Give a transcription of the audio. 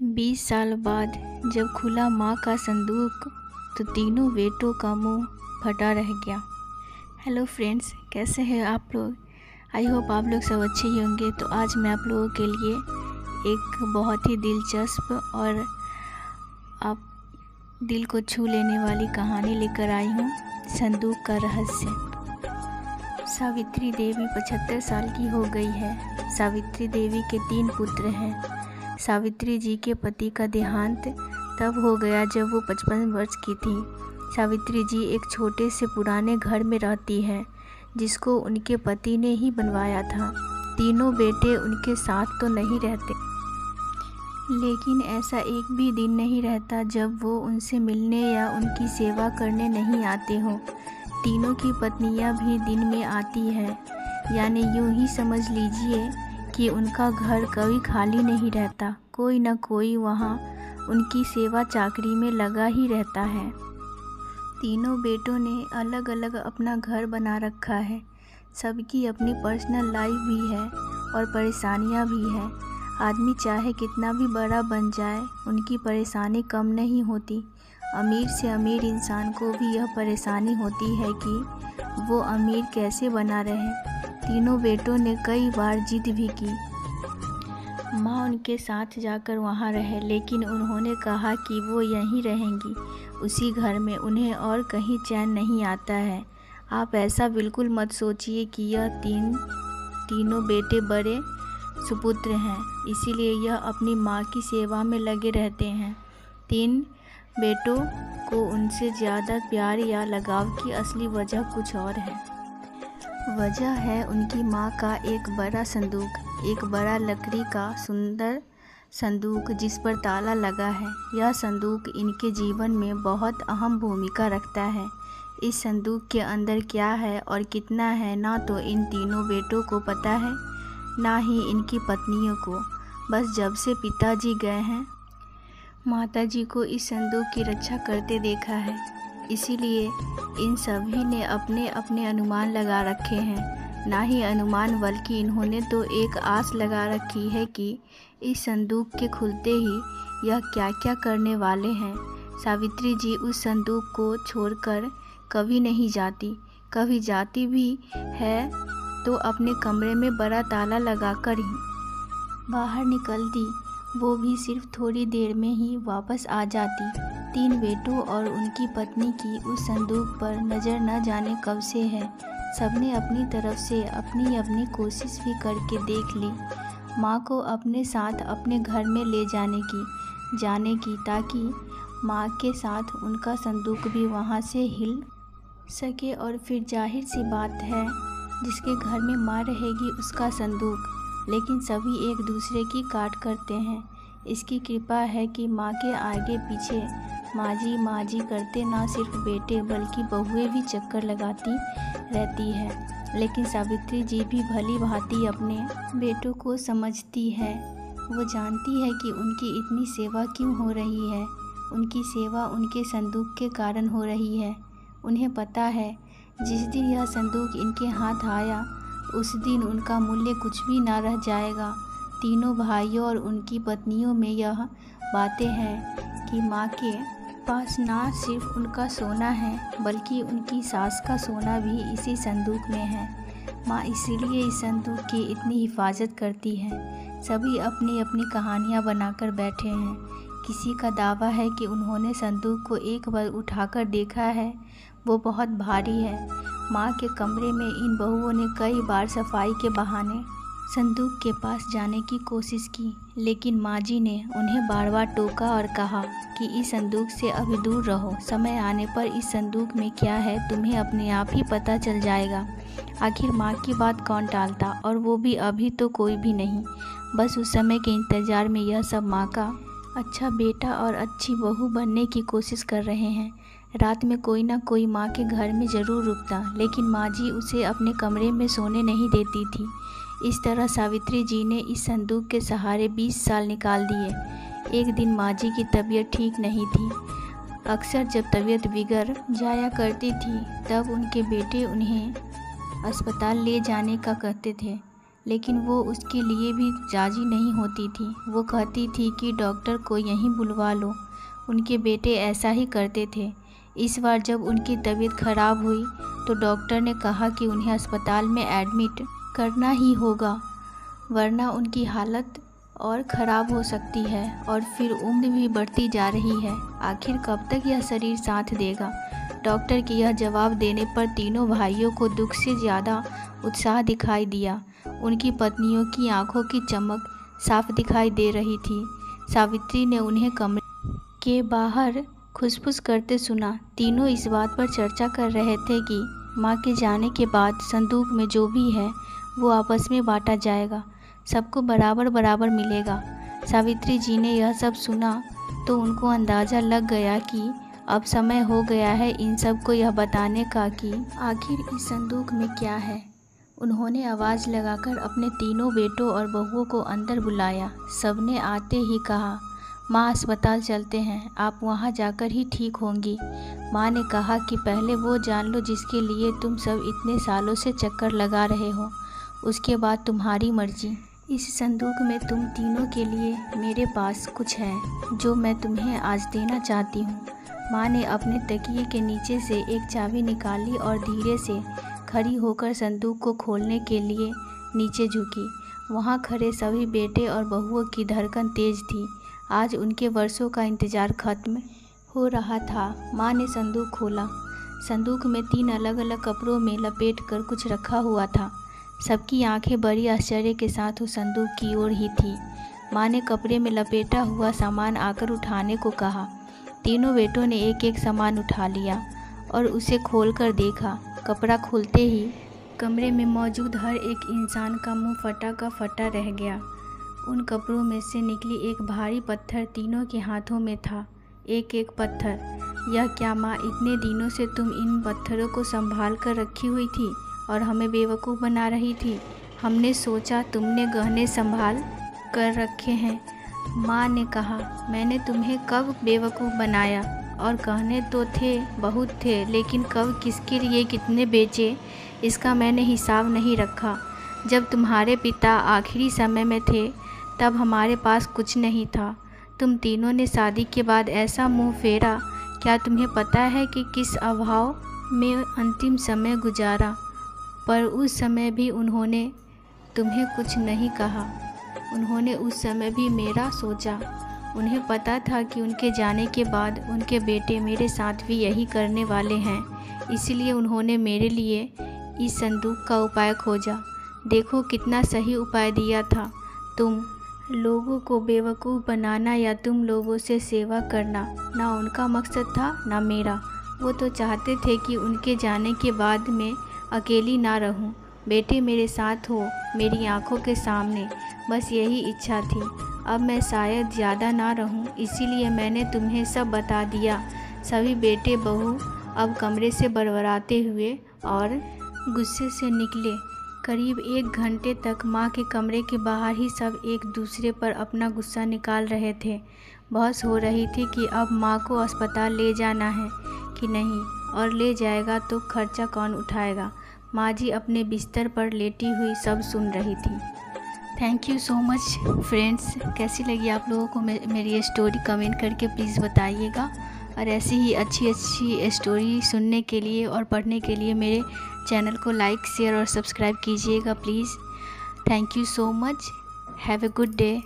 20 साल बाद जब खुला माँ का संदूक तो तीनों बेटों का मुंह फटा रह गया। हेलो फ्रेंड्स, कैसे हैं आप लोग? आई होप आप लोग सब अच्छे ही होंगे। तो आज मैं आप लोगों के लिए एक बहुत ही दिलचस्प और आप दिल को छू लेने वाली कहानी लेकर आई हूँ, संदूक का रहस्य। सावित्री देवी 75 साल की हो गई है। सावित्री देवी के 3 पुत्र हैं। सावित्री जी के पति का देहांत तब हो गया जब वो 55 वर्ष की थी। सावित्री जी एक छोटे से पुराने घर में रहती है जिसको उनके पति ने ही बनवाया था। तीनों बेटे उनके साथ तो नहीं रहते, लेकिन ऐसा एक भी दिन नहीं रहता जब वो उनसे मिलने या उनकी सेवा करने नहीं आते हों। तीनों की पत्नियां भी दिन में आती हैं, यानी यूं ही समझ लीजिए कि उनका घर कभी खाली नहीं रहता। कोई न कोई वहाँ उनकी सेवा चाकरी में लगा ही रहता है। तीनों बेटों ने अलग अलग अपना घर बना रखा है। सबकी अपनी पर्सनल लाइफ भी है और परेशानियाँ भी हैं। आदमी चाहे कितना भी बड़ा बन जाए, उनकी परेशानी कम नहीं होती। अमीर से अमीर इंसान को भी यह परेशानी होती है कि वो अमीर कैसे बना रहे। तीनों बेटों ने कई बार जिद भी की, माँ उनके साथ जाकर वहाँ रहे, लेकिन उन्होंने कहा कि वो यहीं रहेंगी, उसी घर में। उन्हें और कहीं चैन नहीं आता है। आप ऐसा बिल्कुल मत सोचिए कि यह तीनों बेटे बड़े सुपुत्र हैं, इसीलिए यह अपनी माँ की सेवा में लगे रहते हैं। 3 बेटों को उनसे ज़्यादा प्यार या लगाव की असली वजह कुछ और है। वजह है उनकी माँ का एक बड़ा संदूक, एक बड़ा लकड़ी का सुंदर संदूक जिस पर ताला लगा है। यह संदूक इनके जीवन में बहुत अहम भूमिका रखता है। इस संदूक के अंदर क्या है और कितना है, ना तो इन तीनों बेटों को पता है, ना ही इनकी पत्नियों को। बस जब से पिताजी गए हैं, माताजी को इस संदूक की रक्षा करते देखा है, इसीलिए इन सभी ने अपने अपने अनुमान लगा रखे हैं। ना ही अनुमान, बल्कि इन्होंने तो एक आस लगा रखी है कि इस संदूक के खुलते ही यह क्या क्या करने वाले हैं। सावित्री जी उस संदूक को छोड़कर कभी नहीं जाती। कभी जाती भी है तो अपने कमरे में बड़ा ताला लगाकर ही बाहर निकलती, वो भी सिर्फ थोड़ी देर में ही वापस आ जाती। 3 बेटों और उनकी पत्नी की उस संदूक पर नज़र न जाने कब से है। सबने अपनी तरफ से अपनी अपनी कोशिश भी करके देख ली, माँ को अपने साथ अपने घर में ले जाने की ताकि माँ के साथ उनका संदूक भी वहाँ से हिल सके। और फिर जाहिर सी बात है, जिसके घर में माँ रहेगी उसका संदूक। लेकिन सभी एक दूसरे की काट करते हैं। इसकी कृपा है कि माँ के आगे पीछे माँ जी करते ना सिर्फ बेटे बल्कि बहुएं भी चक्कर लगाती रहती है। लेकिन सावित्री जी भी भली भांति अपने बेटों को समझती है। वो जानती है कि उनकी इतनी सेवा क्यों हो रही है। उनकी सेवा उनके संदूक के कारण हो रही है। उन्हें पता है, जिस दिन यह संदूक इनके हाथ आया उस दिन उनका मूल्य कुछ भी ना रह जाएगा। तीनों भाइयों और उनकी पत्नियों में यह बातें हैं कि माँ के पास ना सिर्फ उनका सोना है, बल्कि उनकी सास का सोना भी इसी संदूक में है। माँ इसीलिए इस संदूक की इतनी हिफाजत करती है। सभी अपनी अपनी कहानियाँ बनाकर बैठे हैं। किसी का दावा है कि उन्होंने संदूक को एक बार उठाकर देखा है, वो बहुत भारी है। माँ के कमरे में इन बहुओं ने कई बार सफाई के बहाने संदूक के पास जाने की कोशिश की, लेकिन माँ जी ने उन्हें बार बार टोका और कहा कि इस संदूक से अभी दूर रहो। समय आने पर इस संदूक में क्या है तुम्हें अपने आप ही पता चल जाएगा। आखिर माँ की बात कौन टालता, और वो भी अभी तो कोई भी नहीं। बस उस समय के इंतज़ार में यह सब माँ का अच्छा बेटा और अच्छी बहू बनने की कोशिश कर रहे हैं। रात में कोई ना कोई माँ के घर में ज़रूर रुकता, लेकिन माँ जी उसे अपने कमरे में सोने नहीं देती थी। इस तरह सावित्री जी ने इस संदूक के सहारे 20 साल निकाल दिए। एक दिन माँ जी की तबीयत ठीक नहीं थी। अक्सर जब तबीयत बिगड़ जाया करती थी, तब उनके बेटे उन्हें अस्पताल ले जाने का कहते थे। लेकिन वो उसके लिए भी राजी नहीं होती थी। वो कहती थी कि डॉक्टर को यहीं बुलवा लो, उनके बेटे ऐसा ही करते थे। इस बार जब उनकी तबीयत खराब हुई तो डॉक्टर ने कहा कि उन्हें अस्पताल में एडमिट करना ही होगा, वरना उनकी हालत और ख़राब हो सकती है और फिर उम्र भी बढ़ती जा रही है। आखिर कब तक यह शरीर साथ देगा। डॉक्टर के यह जवाब देने पर तीनों भाइयों को दुख से ज़्यादा उत्साह दिखाई दिया। उनकी पत्नियों की आंखों की चमक साफ दिखाई दे रही थी। सावित्री ने उन्हें कमरे के बाहर खुसफुस करते सुना। तीनों इस बात पर चर्चा कर रहे थे कि माँ के जाने के बाद संदूक में जो भी है वो आपस में बांटा जाएगा, सबको बराबर बराबर मिलेगा। सावित्री जी ने यह सब सुना तो उनको अंदाज़ा लग गया कि अब समय हो गया है इन सब को यह बताने का कि आखिर इस संदूक में क्या है। उन्होंने आवाज़ लगाकर अपने तीनों बेटों और बहुओं को अंदर बुलाया। सबने आते ही कहा, माँ अस्पताल चलते हैं, आप वहाँ जाकर ही ठीक होंगी। माँ ने कहा कि पहले वो जान लो जिसके लिए तुम सब इतने सालों से चक्कर लगा रहे हो, उसके बाद तुम्हारी मर्जी। इस संदूक में तुम तीनों के लिए मेरे पास कुछ है जो मैं तुम्हें आज देना चाहती हूँ। माँ ने अपने तकिए के नीचे से एक चाबी निकाली और धीरे से खड़ी होकर संदूक को खोलने के लिए नीचे झुकी। वहाँ खड़े सभी बेटे और बहुओं की धड़कन तेज थी। आज उनके वर्षों का इंतज़ार खत्म हो रहा था। माँ ने संदूक खोला। संदूक में 3 अलग अलग कपड़ों में लपेट कर कुछ रखा हुआ था। सबकी आंखें बड़ी आश्चर्य के साथ उस संदूक की ओर ही थी। माँ ने कपड़े में लपेटा हुआ सामान आकर उठाने को कहा। तीनों बेटों ने एक एक सामान उठा लिया और उसे खोलकर देखा। कपड़ा खोलते ही कमरे में मौजूद हर एक इंसान का मुंह फटा का फटा रह गया। उन कपड़ों में से निकली एक भारी पत्थर तीनों के हाथों में था। एक एक पत्थर। यह क्या माँ, इतने दिनों से तुम इन पत्थरों को संभाल कर रखी हुई थी और हमें बेवकूफ़ बना रही थी। हमने सोचा तुमने गहने संभाल कर रखे हैं। माँ ने कहा, मैंने तुम्हें कब बेवकूफ़ बनाया, और गहने तो थे, बहुत थे, लेकिन कब किसके लिए कितने बेचे इसका मैंने हिसाब नहीं रखा। जब तुम्हारे पिता आखिरी समय में थे तब हमारे पास कुछ नहीं था। तुम तीनों ने शादी के बाद ऐसा मुंह फेरा, क्या तुम्हें पता है कि किस अभाव में अंतिम समय गुजारा। पर उस समय भी उन्होंने तुम्हें कुछ नहीं कहा। उन्होंने उस समय भी मेरा सोचा। उन्हें पता था कि उनके जाने के बाद उनके बेटे मेरे साथ भी यही करने वाले हैं, इसलिए उन्होंने मेरे लिए इस संदूक का उपाय खोजा। देखो कितना सही उपाय दिया था। तुम लोगों को बेवकूफ़ बनाना या तुम लोगों से सेवा करना ना उनका मकसद था ना मेरा। वो तो चाहते थे कि उनके जाने के बाद मैं अकेली ना रहूं, बेटे मेरे साथ हो, मेरी आंखों के सामने, बस यही इच्छा थी। अब मैं शायद ज़्यादा ना रहूं, इसीलिए मैंने तुम्हें सब बता दिया। सभी बेटे बहू अब कमरे से बड़बड़ाते हुए और गुस्से से निकले। करीब 1 घंटे तक माँ के कमरे के बाहर ही सब एक दूसरे पर अपना गुस्सा निकाल रहे थे। बहस हो रही थी कि अब माँ को अस्पताल ले जाना है कि नहीं, और ले जाएगा तो खर्चा कौन उठाएगा। माँ जी अपने बिस्तर पर लेटी हुई सब सुन रही थी। Thank you so much friends. कैसी लगी आप लोगों को मेरी स्टोरी, कमेंट करके प्लीज़ बताइएगा। और ऐसी ही अच्छी अच्छी स्टोरी सुनने के लिए और पढ़ने के लिए मेरे चैनल को लाइक, शेयर और सब्सक्राइब कीजिएगा please. Thank you so much. Have a good day.